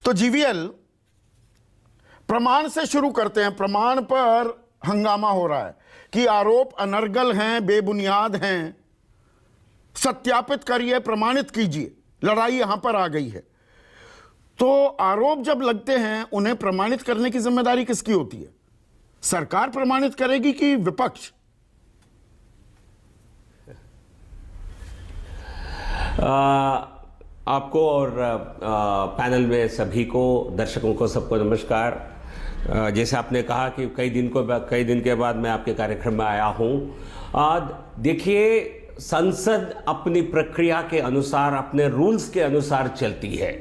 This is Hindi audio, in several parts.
तो जीवीएल, प्रमाण से शुरू करते हैं। प्रमाण पर हंगामा हो रहा है कि आरोप अनर्गल हैं, बेबुनियाद हैं, सत्यापित करिए, प्रमाणित कीजिए। लड़ाई यहां पर आ गई है। तो आरोप जब लगते हैं, उन्हें प्रमाणित करने की जिम्मेदारी किसकी होती है? सरकार प्रमाणित करेगी कि विपक्ष? आपको और पैनल में सभी को, दर्शकों को, सबको नमस्कार। जैसे आपने कहा कि कई दिन के बाद मैं आपके कार्यक्रम में आया हूं। देखिए, संसद अपनी प्रक्रिया के अनुसार, अपने रूल्स के अनुसार चलती है।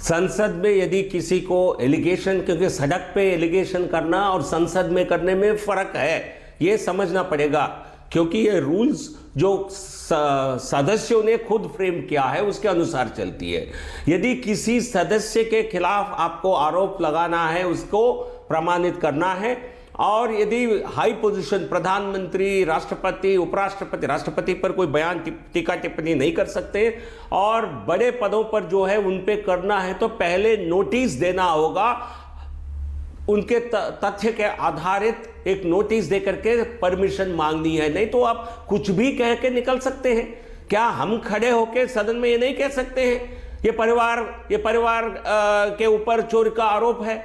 संसद में यदि किसी को एलिगेशन, क्योंकि सड़क पे एलिगेशन करना और संसद में करने में फर्क है, ये समझना पड़ेगा, क्योंकि ये रूल्स जो सदस्यों ने खुद फ्रेम किया है उसके अनुसार चलती है। यदि किसी सदस्य के खिलाफ आपको आरोप लगाना है, उसको प्रमाणित करना है, और यदि हाई पोजीशन, प्रधानमंत्री, राष्ट्रपति, उपराष्ट्रपति, राष्ट्रपति पर कोई बयान, टीका टिप्पणी नहीं कर सकते, और बड़े पदों पर जो है उन पे करना है, तो पहले नोटिस देना होगा। उनके तथ्य के आधारित एक नोटिस देकर के परमिशन मांगनी है। नहीं तो आप कुछ भी कह के निकल सकते हैं। क्या हम खड़े होकर सदन में ये नहीं कह सकते हैं ये परिवार के ऊपर चोरी का आरोप है,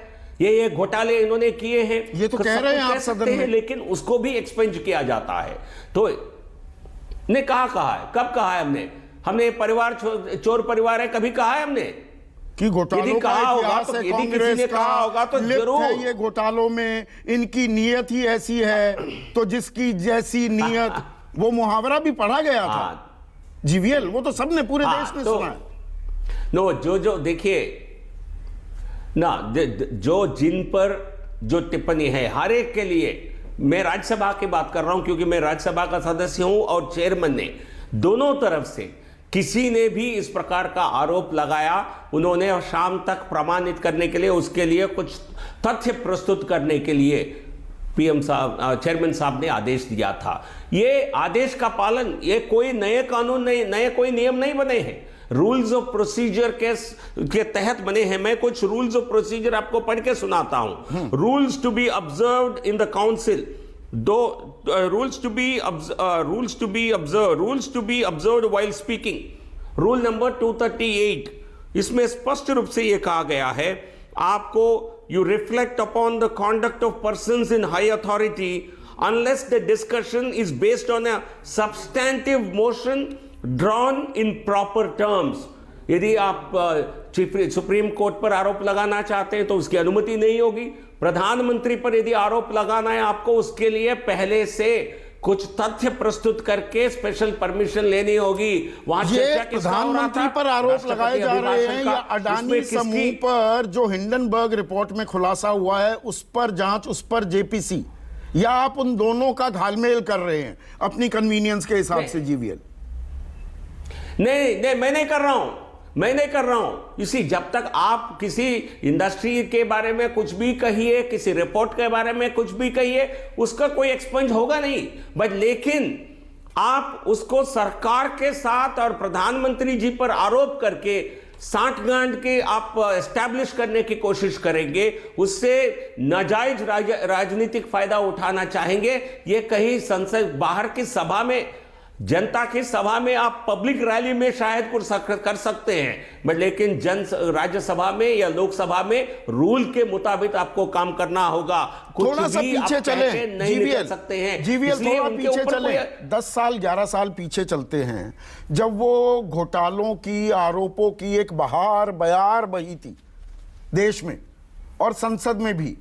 ये घोटाले इन्होंने किए हैं? ये तो कह रहे हैं आप सदन में, लेकिन उसको भी एक्सपेंज किया जाता है। तो ने कहा है, कब कहा है हमने परिवार चोर परिवार है, कभी कहा है हमने कि घोटालों का इतिहास है, कांग्रेस ने कहा होगा तो जरूर है ये घोटालों में, इनकी नीयत ही ऐसी है, तो जिसकी जैसी नीयत, वो मुहावरा भी पढ़ा गया था जीवीएल, वो तो सबने, पूरे देश ने सुना है। नो, जो देखिए ना, जो जिन पर जो टिप्पणी है, हर एक के लिए, मैं राज्यसभा की बात कर रहा हूं क्योंकि मैं राज्यसभा का सदस्य हूं, और चेयरमैन ने दोनों तरफ से किसी ने भी इस प्रकार का आरोप लगाया, उन्होंने शाम तक प्रमाणित करने के लिए, उसके लिए कुछ तथ्य प्रस्तुत करने के लिए पीएम साहब, चेयरमैन साहब ने आदेश दिया था। ये आदेश का पालन, ये कोई नए कानून नहीं, नए कोई नियम नहीं बने हैं, रूल्स ऑफ प्रोसीजर के तहत बने हैं। मैं कुछ रूल्स ऑफ प्रोसीजर आपको पढ़ के सुनाता हूं। Rules to be observed in the council, rules to be observed while speaking, rule number 238, इसमें स्पष्ट रूप से यह कहा गया है, आपको you reflect upon the conduct of persons in high authority unless the discussion is based on a substantive motion drawn in proper terms। यदि आप सुप्रीम कोर्ट पर आरोप लगाना चाहते हैं तो उसकी अनुमति नहीं होगी। प्रधानमंत्री पर यदि आरोप लगाना है आपको, उसके लिए पहले से कुछ तथ्य प्रस्तुत करके स्पेशल परमिशन लेनी होगी। वहां चर्चा प्रधानमंत्री पर आरोप लगाए जा रहे हैं या अडानी समूह पर जो हिंडनबर्ग रिपोर्ट में खुलासा हुआ है उस पर जांच, उस पर जेपीसी, या आप उन दोनों का घालमेल कर रहे हैं अपनी कन्वीनियंस के हिसाब से जीवीएल? नहीं, मैं नहीं कर रहा हूं। इसी, जब तक आप किसी इंडस्ट्री के बारे में कुछ भी कहिए, किसी रिपोर्ट के बारे में कुछ भी कहिए, उसका कोई एक्सपेंज होगा नहीं, बट लेकिन आप उसको सरकार के साथ और प्रधानमंत्री जी पर आरोप करके सांठगांठ के आप एस्टैब्लिश करने की कोशिश करेंगे, उससे नाजायज राजनीतिक फायदा उठाना चाहेंगे। ये कहीं संसद बाहर की सभा में, जनता की सभा में, आप पब्लिक रैली में शायद कुछ कर सकते हैं, बट लेकिन राज्यसभा में या लोकसभा में रूल के मुताबिक आपको काम करना होगा। थोड़ा सा पीछे चले नहीं निकल सकते हैं जीवीएल, थोड़ा पीछे चले, 10 साल 11 साल पीछे चलते हैं, जब वो घोटालों की, आरोपों की एक बयार बही थी देश में और संसद में भी।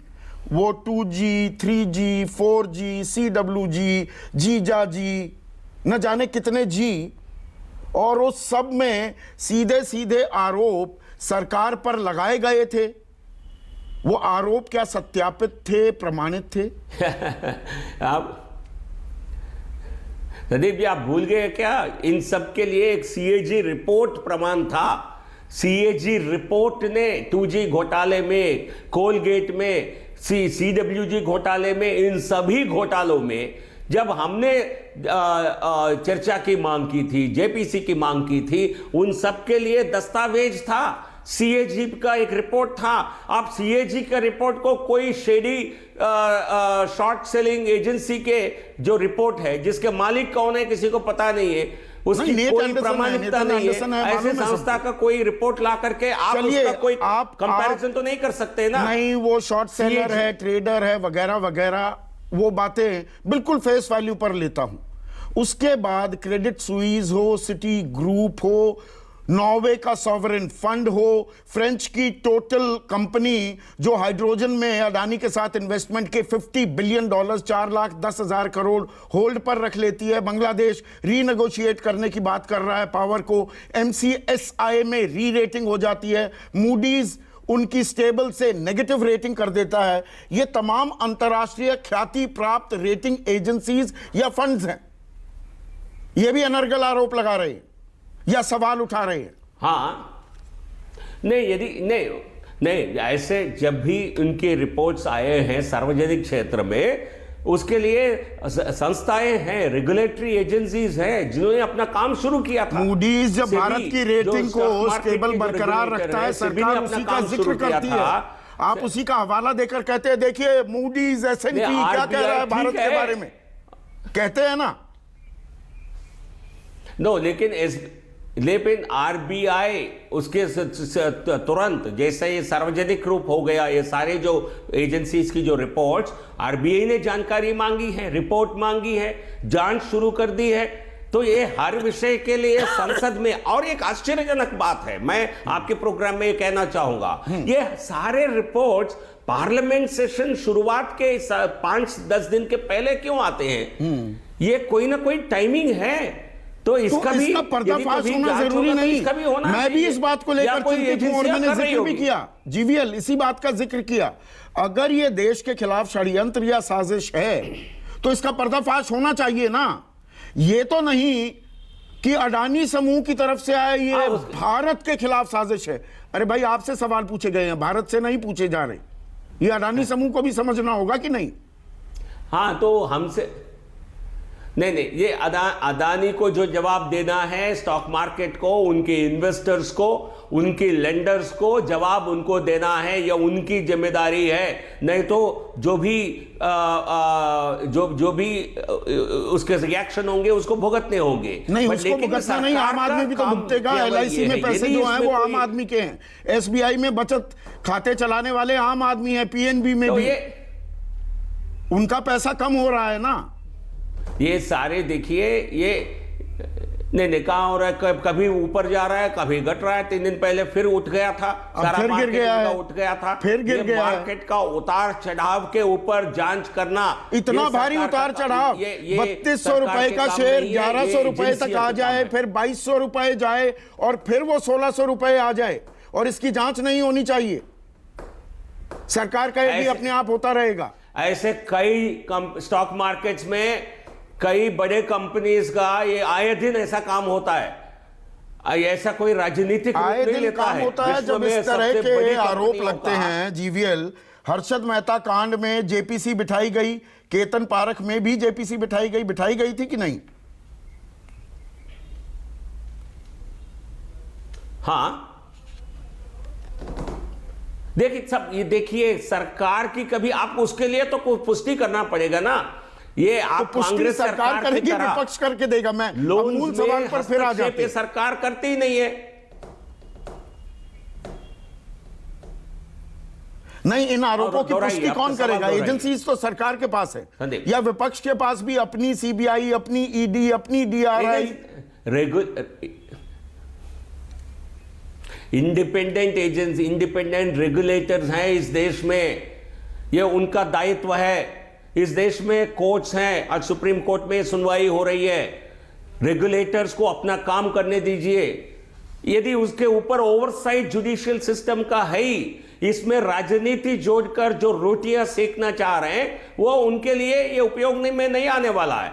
वो 2G, 3G, 4G, CWG, जीजा जी, न जाने कितने जी, और उस सब में सीधे सीधे आरोप सरकार पर लगाए गए थे। वो आरोप क्या सत्यापित थे, प्रमाणित थे? आप प्रदीप जी, आप भूल गए क्या? इन सब के लिए एक CAG रिपोर्ट प्रमाण था। CAG रिपोर्ट ने 2G घोटाले में, कोलगेट में, CWG घोटाले में, इन सभी घोटालों में जब हमने चर्चा की मांग की थी, जेपीसी की मांग की थी, उन सब के लिए दस्तावेज था सीएजी का एक रिपोर्ट था। आप सीएजी का रिपोर्ट को कोई शेडी शॉर्ट सेलिंग एजेंसी के जो रिपोर्ट है, जिसके मालिक कौन है किसी को पता नहीं है, उसकी कोई प्रामाणिकता नहीं है, ऐसे संस्था का कोई रिपोर्ट ला करके आप उसका कोई कंपैरिजन तो नहीं कर सकते ना। नहीं, वो शॉर्ट सेलर है, ट्रेडर है, वगैरह वगैरह, वो बातें बिल्कुल फेस वैल्यू पर लेता हूं। उसके बाद क्रेडिट सुइस हो, सिटी ग्रुप हो, नॉर्वे का सॉवरेन फंड हो, फ्रेंच की टोटल कंपनी जो हाइड्रोजन में अडानी के साथ इन्वेस्टमेंट के $50 बिलियन 4,10,000 करोड़ होल्ड पर रख लेती है, बांग्लादेश रीनेगोशिएट करने की बात कर रहा है पावर को, MCSI में री रेटिंग हो जाती है, मूडीज उनकी स्टेबल से नेगेटिव रेटिंग कर देता है। ये तमाम अंतर्राष्ट्रीय ख्याति प्राप्त रेटिंग एजेंसीज या फंड्स हैं। ये भी अनर्गल आरोप लगा रहे हैं या सवाल उठा रहे हैं। हाँ, नहीं, यदि नहीं ऐसे जब भी उनके रिपोर्ट्स आए हैं सार्वजनिक क्षेत्र में, उसके लिए संस्थाएं हैं, रेगुलेटरी एजेंसीज हैं जिन्होंने अपना काम शुरू किया था। मूडीज जब भारत की रेटिंग को स्टेबल बरकरार रखता है, सरकार उसी का जिक्र करती है। आप उसी का हवाला देकर कहते हैं देखिए मूडीज S&P क्या कह रहा है भारत के बारे में, कहते हैं ना। नो, लेकिन आरबीआई उसके तुरंत जैसे ये सार्वजनिक रूप हो गया, ये सारे जो एजेंसीज की जो रिपोर्ट्स, आरबीआई ने जानकारी मांगी है, रिपोर्ट मांगी है, जांच शुरू कर दी है। तो ये हर विषय के लिए संसद में, और एक आश्चर्यजनक बात है, मैं आपके प्रोग्राम में ये कहना चाहूंगा, ये सारे रिपोर्ट्स पार्लियामेंट सेशन शुरुआत के 5-10 दिन के पहले क्यों आते हैं? ये कोई ना कोई टाइमिंग है। तो इसका भी पर्दाफाश होना जरूरी नहीं। मैं भी इस बात को लेकर चिंतित हूं और मैंने जिक्र भी किया, जीवीएल इसी बात का जिक्र किया। अगर ये देश के खिलाफ षड्यंत्र या साजिश है तो इसका पर्दाफाश होना चाहिए ना। ये तो नहीं कि अडानी समूह की तरफ से आए ये भारत के खिलाफ साजिश है। अरे भाई, आपसे सवाल पूछे गए हैं, भारत से नहीं पूछे जा रहे। ये अडानी समूह को भी समझना होगा कि नहीं? हाँ, तो हमसे नहीं, ये अदानी को जो जवाब देना है स्टॉक मार्केट को, उनके इन्वेस्टर्स को, उनके लेंडर्स को जवाब उनको देना है, या उनकी जिम्मेदारी है। नहीं तो जो भी उसके रिएक्शन होंगे उसको भुगतने होंगे। नहीं, उसको भुगतना नहीं, आम आदमी भी तो भुगतेगा। LIC में पैसे जो हैं वो आम आदमी के हैं, SBI में बचत खाते चलाने वाले आम आदमी हैं, PNB में भी उनका पैसा कम हो रहा है ना। ये सारे देखिए, ये नहीं कहाँ हो रहा है, कभी ऊपर जा रहा है, कभी घट रहा है। 3 दिन पहले फिर उठ गया था, सारा फिर गिर गया है, उठ गया था, फिर गिर गया। मार्केट का उतार चढ़ाव के ऊपर जांच करना, इतना भारी उतार चढ़ाव, 3200 रुपए का शेयर 1100 रुपए तक आ जाए, फिर 2200 रुपए जाए और फिर वो 1600 रुपए आ जाए, और इसकी जांच नहीं होनी चाहिए। सरकार का ये भी अपने आप होता रहेगा। ऐसे कई स्टॉक मार्केट्स में कई बड़े कंपनीज का ये आए दिन ऐसा काम होता है। ऐसा कोई राजनीतिक आए दिन काम होता है जब इस तरह के आरोप लगते हैं। जीवीएल, हर्षद मेहता कांड में जेपीसी बिठाई गई, केतन पारख में भी जेपीसी बिठाई गई थी कि नहीं? हाँ, देखिए सरकार की कभी आप उसके लिए तो पुष्टि करना पड़ेगा ना। ये आप तो कांग्रेस सरकार करेगी, विपक्ष करके देगा। मैं मूल सवाल पर फिर आ जाते हैं। सरकार करती ही नहीं है। नहीं, इन आरोपों की पुष्टि कौन करेगा? एजेंसीज तो सरकार के पास है, या विपक्ष के पास भी अपनी CBI, अपनी ED, अपनी DRI, independent agency, independent regulators हैं इस देश में। ये उनका दायित्व है। इस देश में कोर्ट्स हैं, आज सुप्रीम कोर्ट में सुनवाई हो रही है। रेगुलेटर्स को अपना काम करने दीजिए। यदि उसके ऊपर ओवरसाइट जुडिशियल सिस्टम का है ही, इसमें राजनीति जोड़कर जो रोटियां सेकना चाह रहे हैं वो उनके लिए ये उपयोग में नहीं आने वाला है।